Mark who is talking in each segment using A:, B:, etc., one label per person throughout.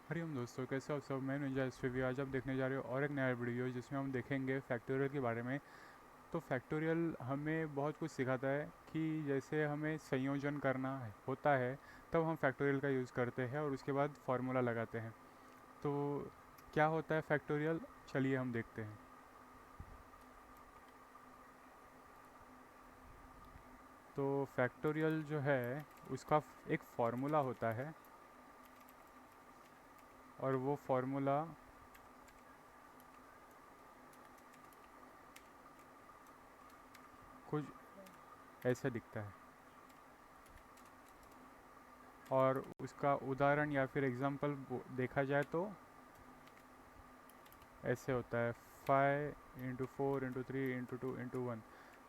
A: हरिओम दोस्तों, कैसे हो आप सब। मैं निंजा एसपीवी। आज आप देखने जा रहे हो और एक नया वीडियो जिसमें हम देखेंगे फैक्टोरियल के बारे में। तो फैक्टोरियल हमें बहुत कुछ सिखाता है कि जैसे हमें संयोजन करना होता है तब हम फैक्टोरियल का यूज़ करते हैं और उसके बाद फार्मूला लगाते हैं। तो क्या होता है फैक्टोरियल, चलिए हम देखते हैं। तो फैक्टोरियल जो है उसका एक फार्मूला होता है और वो फार्मूला कुछ ऐसे दिखता है और उसका उदाहरण या फिर एग्जांपल देखा जाए तो ऐसे होता है 5 × 4 × 3 × 2 × 1।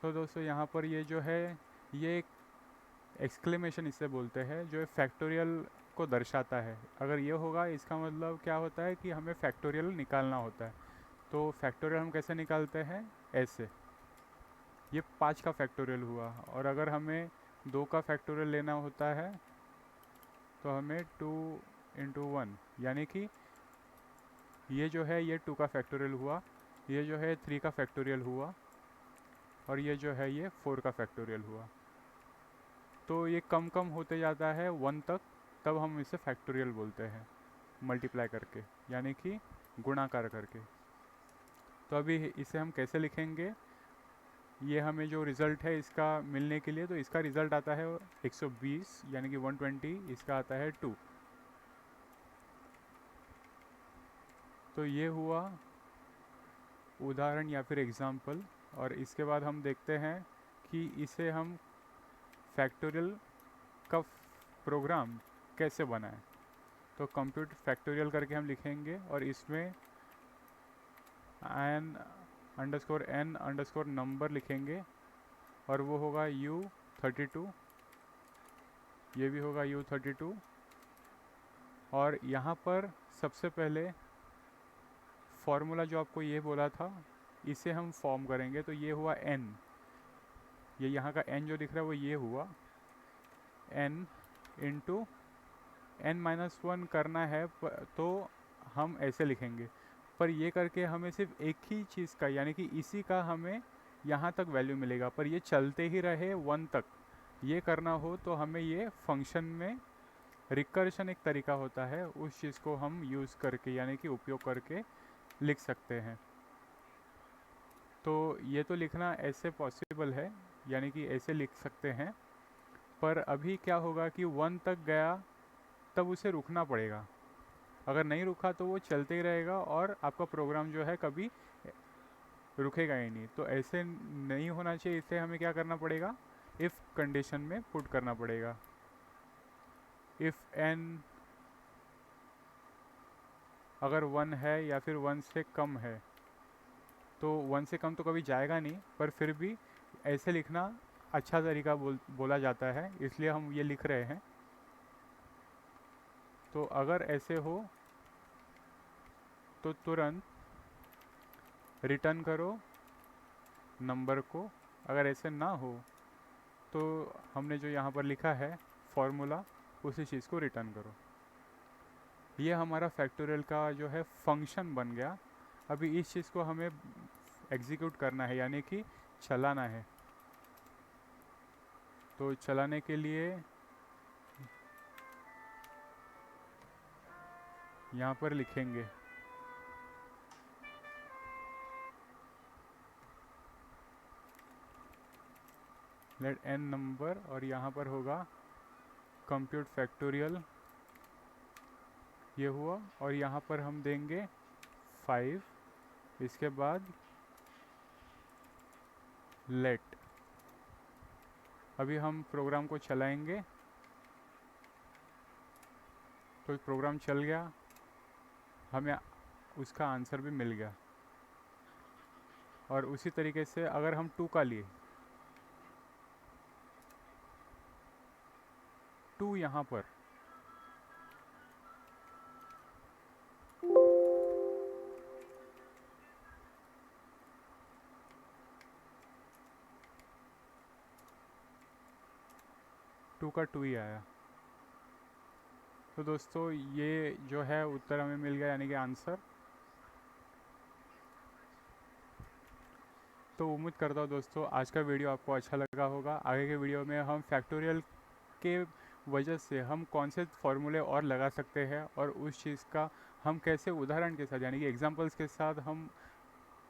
A: तो दोस्तों यहाँ पर ये जो है ये एक एक्सक्लेमेशन इसे बोलते हैं जो फैक्टोरियल को दर्शाता है। अगर ये होगा इसका मतलब क्या होता है कि हमें फैक्टोरियल निकालना होता है। तो फैक्टोरियल हम कैसे निकालते हैं, ऐसे। ये 5 का फैक्टोरियल हुआ और अगर हमें 2 का फैक्टोरियल लेना होता है तो हमें 2 × 1, यानी कि ये जो है ये 2 का फैक्टोरियल हुआ, ये जो है 3 का फैक्टोरियल हुआ और ये जो है ये 4 का फैक्टोरियल हुआ। तो ये कम कम होते जाता है 1 तक, तब हम इसे फैक्टोरियल बोलते हैं, मल्टीप्लाई करके, यानी कि गुणाकार करके। तो अभी इसे हम कैसे लिखेंगे, ये हमें जो रिज़ल्ट है इसका मिलने के लिए, तो इसका रिज़ल्ट आता है 120 यानी कि 120, इसका आता है 2। तो ये हुआ उदाहरण या फिर एग्ज़ाम्पल। और इसके बाद हम देखते हैं कि इसे हम फैक्टोरियल का प्रोग्राम कैसे बनाएं। तो कंप्यूट फैक्टोरियल करके हम लिखेंगे और इसमें n_n_ नंबर लिखेंगे और वो होगा U32, ये भी होगा U32। और यहाँ पर सबसे पहले फॉर्मूला जो आपको ये बोला था इसे हम फॉर्म करेंगे। तो ये हुआ n, ये यहाँ का n जो दिख रहा है वो ये हुआ n इंटू n-1 करना है तो हम ऐसे लिखेंगे। पर ये करके हमें सिर्फ एक ही चीज़ का, यानी कि इसी का हमें यहाँ तक वैल्यू मिलेगा, पर ये चलते ही रहे 1 तक। ये करना हो तो हमें ये फंक्शन में रिकर्शन एक तरीका होता है, उस चीज़ को हम यूज़ करके यानी कि उपयोग करके लिख सकते हैं। तो ये तो लिखना ऐसे पॉसिबल है, यानी कि ऐसे लिख सकते हैं। पर अभी क्या होगा कि 1 तक गया तब उसे रुकना पड़ेगा। अगर नहीं रुका तो वो चलते ही रहेगा और आपका प्रोग्राम जो है कभी रुकेगा ही नहीं। तो ऐसे नहीं होना चाहिए, इसे हमें क्या करना पड़ेगा, इफ़ कंडीशन में पुट करना पड़ेगा। इफ़ n अगर 1 है या फिर 1 से कम है, तो 1 से कम तो कभी जाएगा नहीं, पर फिर भी ऐसे लिखना अच्छा तरीका बोला जाता है, इसलिए हम ये लिख रहे हैं। तो अगर ऐसे हो तो तुरंत रिटर्न करो नंबर को। अगर ऐसे ना हो तो हमने जो यहाँ पर लिखा है फॉर्मूला, उसी चीज़ को रिटर्न करो। ये हमारा फैक्टोरियल का जो है फंक्शन बन गया। अभी इस चीज़ को हमें एग्जीक्यूट करना है, यानी कि चलाना है। तो चलाने के लिए यहाँ पर लिखेंगे लेट n नंबर और यहाँ पर होगा कंप्यूट फैक्टोरियल, ये हुआ। और यहाँ पर हम देंगे 5, इसके बाद लेट। अभी हम प्रोग्राम को चलाएंगे तो प्रोग्राम चल गया, हमें उसका आंसर भी मिल गया। और उसी तरीके से अगर हम 2 का लिए, 2 यहाँ पर 2 का 2 ही आया। तो दोस्तों ये जो है उत्तर हमें मिल गया, यानी कि आंसर। तो उम्मीद करता हूँ दोस्तों आज का वीडियो आपको अच्छा लगा होगा। आगे के वीडियो में हम फैक्टोरियल के वजह से हम कौन से फॉर्मूले और लगा सकते हैं, और उस चीज़ का हम कैसे उदाहरण के साथ यानी कि एग्जांपल्स के साथ हम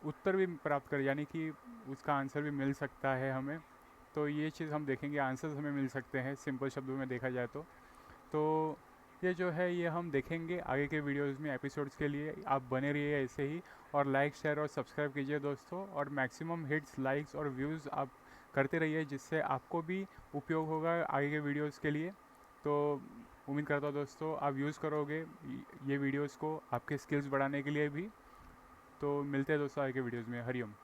A: उत्तर भी प्राप्त करें, यानी कि उसका आंसर भी मिल सकता है हमें। तो ये चीज़ हम देखेंगे, आंसर्स हमें मिल सकते हैं सिंपल शब्दों में देखा जाए तो ये जो है ये हम देखेंगे आगे के वीडियोस में, एपिसोड्स के लिए आप बने रहिए ऐसे ही, और लाइक शेयर और सब्सक्राइब कीजिए दोस्तों, और मैक्सिमम हिट्स लाइक्स और व्यूज़ आप करते रहिए, जिससे आपको भी उपयोग होगा आगे के वीडियोस के लिए। तो उम्मीद करता हूँ दोस्तों आप यूज़ करोगे ये वीडियोस को आपके स्किल्स बढ़ाने के लिए भी। तो मिलते हैं दोस्तों आगे के वीडियोस में। हरिओम।